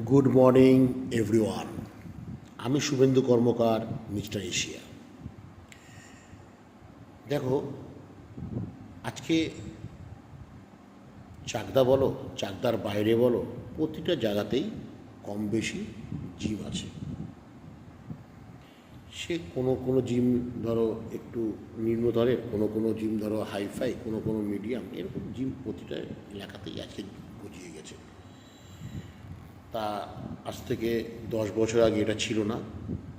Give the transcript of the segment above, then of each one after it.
Good morning everyone. আমি শুভেন্দু কর্মকার, mister Asia. দেখো, আজকে চাকদা বলো, চাকদার বাইরে বলো, প্রতিটা জায়গাতেই কম বেশি জিম আছে। সে কোনো কোনো জিম ধরো একটু নিম্নধরের, কোনো কোনো জিম ধরো হাইফাই, কোনো কোনো মিডিয়াম, এরকম জিম প্রতিটা এলাকাতেই আজকে গজিয়ে গেছে। তা আজ থেকে 10 বছর আগে এটা ছিল না।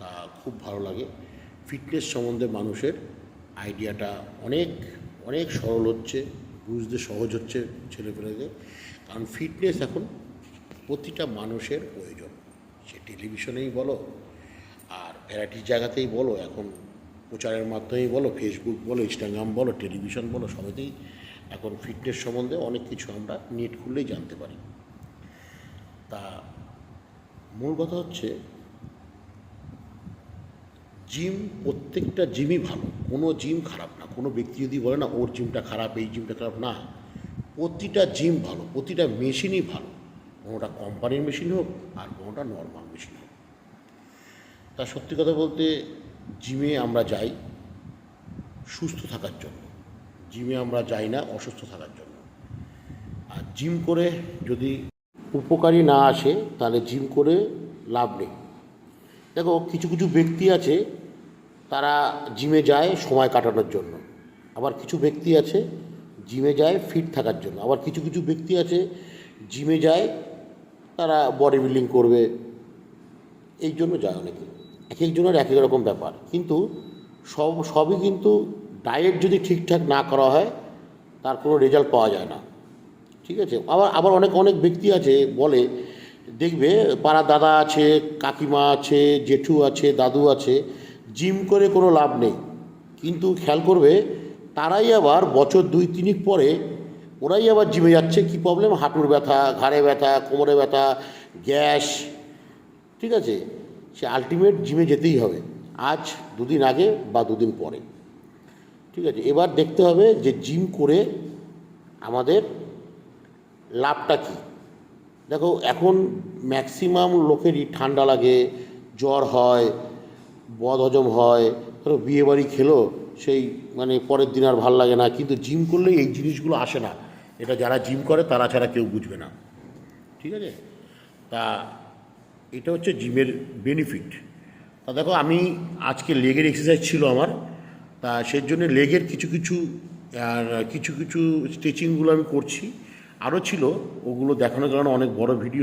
তা খুব ভালো লাগে। ফিটনেস সম্বন্ধে মানুষের আইডিয়াটা অনেক অনেক সরল হচ্ছে, বুঝতে সহজ হচ্ছে ছেলেপেলেদের। কারণ ফিটনেস এখন প্রতিটা মানুষের প্রয়োজন। সে টেলিভিশনেই বলো আর ভ্যারাইটি জায়গাতেই বলো, এখন প্রচারের মাধ্যমেই বলো, ফেসবুক বলো, ইনস্টাগ্রাম বলো, টেলিভিশন বলো, সবেতেই এখন ফিটনেস সম্বন্ধে অনেক কিছু আমরা নেট খুললেই জানতে পারি। তা মূল কথা হচ্ছে, জিম, প্রত্যেকটা জিমই ভালো, কোনো জিম খারাপ না। কোনো ব্যক্তি যদি বলে না ওর জিমটা খারাপ, এই জিমটা খারাপ, না, প্রতিটা জিম ভালো, প্রতিটা মেশিনই ভালো। কোনোটা কোম্পানির মেশিন হোক আর কোনোটা নর্মাল মেশিন হোক। তা সত্যি কথা বলতে, জিমে আমরা যাই সুস্থ থাকার জন্য, জিমে আমরা যাই না অসুস্থ থাকার জন্য। আর জিম করে যদি উপকারী না আসে তাহলে জিম করে লাভ নেই। দেখো, কিছু কিছু ব্যক্তি আছে তারা জিমে যায় সময় কাটানোর জন্য, আবার কিছু ব্যক্তি আছে জিমে যায় ফিট থাকার জন্য, আবার কিছু কিছু ব্যক্তি আছে জিমে যায় তারা বডি বিল্ডিং করবে, এই জন্য যায় অনেকে। এক একজনের এক এক রকম ব্যাপার, কিন্তু সবই কিন্তু ডায়েট যদি ঠিকঠাক না করা হয় তার কোনো রেজাল্ট পাওয়া যায় না। ঠিক আছে। আবার আবার অনেক অনেক ব্যক্তি আছে বলে, দেখবে পাড়ার দাদা আছে, কাকিমা আছে, জেঠু আছে, দাদু আছে, জিম করে কোনো লাভ নেই। কিন্তু খেয়াল করবে, তারাই আবার বছর 2-3 পরে ওরাই আবার জিমে যাচ্ছে। কী প্রবলেম? হাঁটুর ব্যথা, ঘাড়ে ব্যথা, কোমরে ব্যথা, গ্যাস। ঠিক আছে, সে আলটিমেট জিমে যেতেই হবে, আজ 2 দিন আগে বা 2 দিন পরে। ঠিক আছে, এবার দেখতে হবে যে জিম করে আমাদের লাভটা কী। দেখো, এখন ম্যাক্সিমাম লোকেরই ঠান্ডা লাগে, জ্বর হয়, বদহজম হয়, ধরো বিয়েবাড়ি খেলো, সেই মানে পরের দিন আর ভাল লাগে না। কিন্তু জিম করলে এই জিনিসগুলো আসে না। এটা যারা জিম করে তারা ছাড়া কেউ বুঝবে না। ঠিক আছে। তা এটা হচ্ছে জিমের বেনিফিট। তা দেখো, আমি আজকে লেগের এক্সারসাইজ ছিল আমার, তা সেই জন্য লেগের কিছু কিছু আর কিছু কিছু স্ট্রেচিংগুলো আমি করছি। আরও ছিল, ওগুলো দেখানোর কারণে অনেক বড় ভিডিও